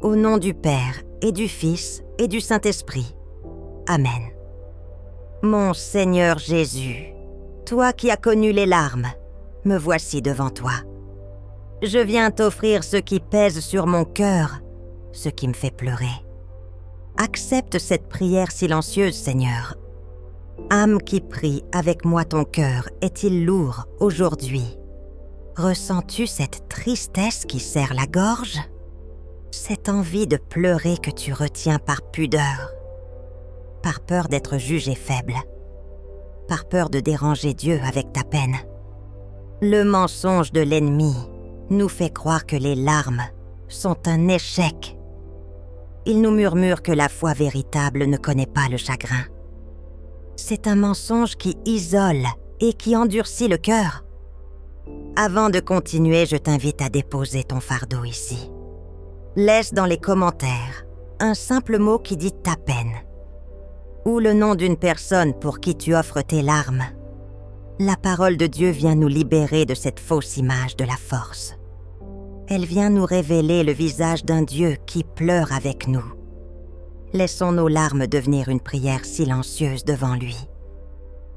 Au nom du Père, et du Fils, et du Saint-Esprit. Amen. Mon Seigneur Jésus, toi qui as connu les larmes, me voici devant toi. Je viens t'offrir ce qui pèse sur mon cœur, ce qui me fait pleurer. Accepte cette prière silencieuse, Seigneur. Âme qui prie avec moi, ton cœur est-il lourd aujourd'hui? Ressens-tu cette tristesse qui serre la gorge? Cette envie de pleurer que tu retiens par pudeur, par peur d'être jugé faible, par peur de déranger Dieu avec ta peine. Le mensonge de l'ennemi nous fait croire que les larmes sont un échec. Il nous murmure que la foi véritable ne connaît pas le chagrin. C'est un mensonge qui isole et qui endurcit le cœur. Avant de continuer, je t'invite à déposer ton fardeau ici. Laisse dans les commentaires un simple mot qui dit ta peine, ou le nom d'une personne pour qui tu offres tes larmes. La parole de Dieu vient nous libérer de cette fausse image de la force. Elle vient nous révéler le visage d'un Dieu qui pleure avec nous. Laissons nos larmes devenir une prière silencieuse devant lui.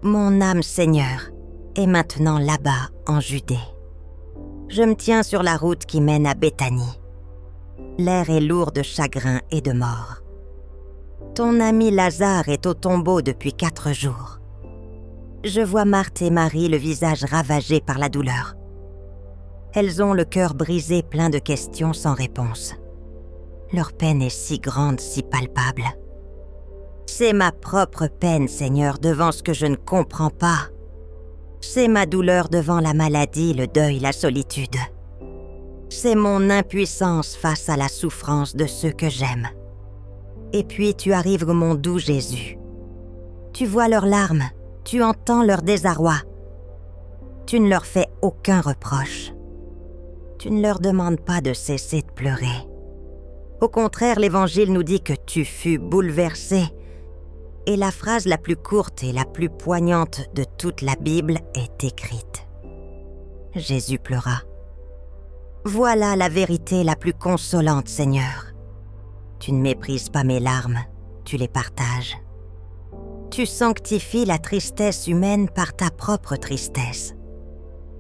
Mon âme, Seigneur, est maintenant là-bas en Judée. Je me tiens sur la route qui mène à Béthanie. L'air est lourd de chagrin et de mort. Ton ami Lazare est au tombeau depuis 4 jours. Je vois Marthe et Marie le visage ravagé par la douleur. Elles ont le cœur brisé, plein de questions sans réponse. Leur peine est si grande, si palpable. C'est ma propre peine, Seigneur, devant ce que je ne comprends pas. C'est ma douleur devant la maladie, le deuil, la solitude. C'est mon impuissance face à la souffrance de ceux que j'aime. Et puis tu arrives, mon doux Jésus. Tu vois leurs larmes, tu entends leur désarroi. Tu ne leur fais aucun reproche. Tu ne leur demandes pas de cesser de pleurer. Au contraire, l'Évangile nous dit que tu fus bouleversé. Et la phrase la plus courte et la plus poignante de toute la Bible est écrite. Jésus pleura. Voilà la vérité la plus consolante, Seigneur. Tu ne méprises pas mes larmes, tu les partages. Tu sanctifies la tristesse humaine par ta propre tristesse.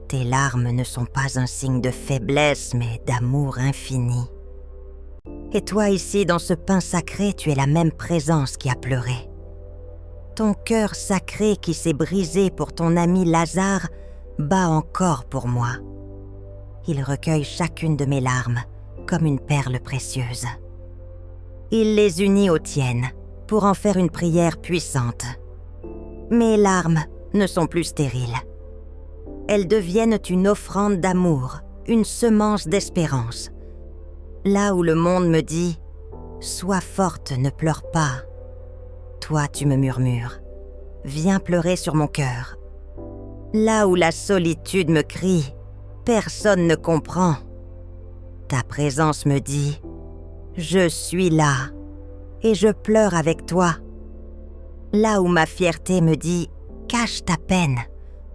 Tes larmes ne sont pas un signe de faiblesse, mais d'amour infini. Et toi ici, dans ce pain sacré, tu es la même présence qui a pleuré. Ton cœur sacré qui s'est brisé pour ton ami Lazare bat encore pour moi. Il recueille chacune de mes larmes comme une perle précieuse. Il les unit aux tiennes pour en faire une prière puissante. Mes larmes ne sont plus stériles. Elles deviennent une offrande d'amour, une semence d'espérance. Là où le monde me dit « Sois forte, ne pleure pas », toi tu me murmures « Viens pleurer sur mon cœur ». Là où la solitude me crie « Personne ne comprend », ta présence me dit « Je suis là et je pleure avec toi ». Là où ma fierté me dit « Cache ta peine »,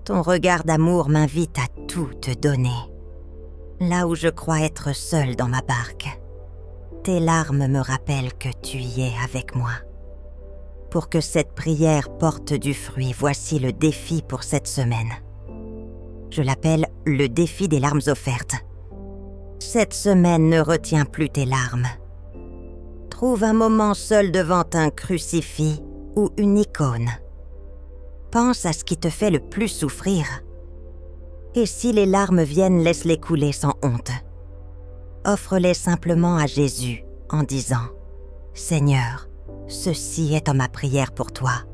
ton regard d'amour m'invite à tout te donner. Là où je crois être seule dans ma barque, tes larmes me rappellent que tu y es avec moi. Pour que cette prière porte du fruit, voici le défi pour cette semaine. Je l'appelle le défi des larmes offertes. Cette semaine, ne retiens plus tes larmes. Trouve un moment seul devant un crucifix ou une icône. Pense à ce qui te fait le plus souffrir. Et si les larmes viennent, laisse-les couler sans honte. Offre-les simplement à Jésus en disant « Seigneur, ceci est en ma prière pour toi.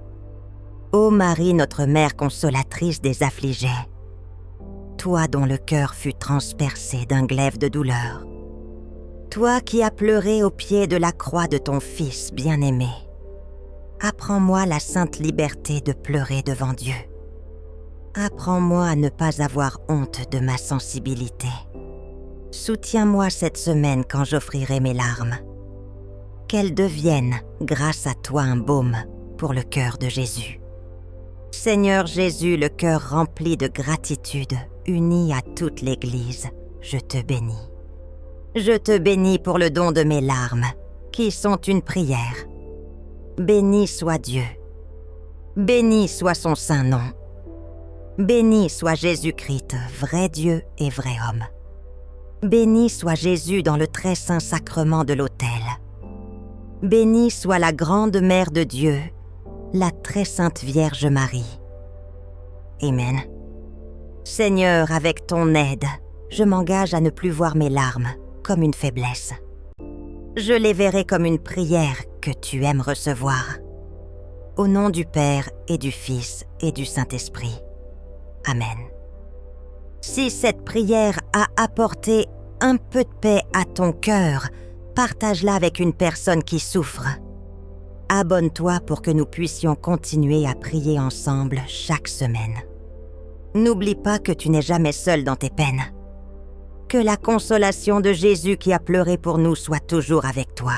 Ô Marie, notre mère consolatrice des affligés, toi dont le cœur fut transpercé d'un glaive de douleur, toi qui as pleuré au pied de la croix de ton Fils bien-aimé, apprends-moi la sainte liberté de pleurer devant Dieu. Apprends-moi à ne pas avoir honte de ma sensibilité. Soutiens-moi cette semaine quand j'offrirai mes larmes. Qu'elles deviennent, grâce à toi, un baume pour le cœur de Jésus. Seigneur Jésus, le cœur rempli de gratitude, uni à toute l'Église, je te bénis. Je te bénis pour le don de mes larmes, qui sont une prière. Béni soit Dieu. Béni soit son saint nom. Béni soit Jésus-Christ, vrai Dieu et vrai homme. Béni soit Jésus dans le très saint sacrement de l'autel. Béni soit la grande mère de Dieu, la très sainte Vierge Marie. Amen. Seigneur, avec ton aide, je m'engage à ne plus voir mes larmes comme une faiblesse. Je les verrai comme une prière que tu aimes recevoir. Au nom du Père et du Fils et du Saint-Esprit. Amen. Si cette prière a apporté un peu de paix à ton cœur, partage-la avec une personne qui souffre. Abonne-toi pour que nous puissions continuer à prier ensemble chaque semaine. N'oublie pas que tu n'es jamais seul dans tes peines. Que la consolation de Jésus qui a pleuré pour nous soit toujours avec toi.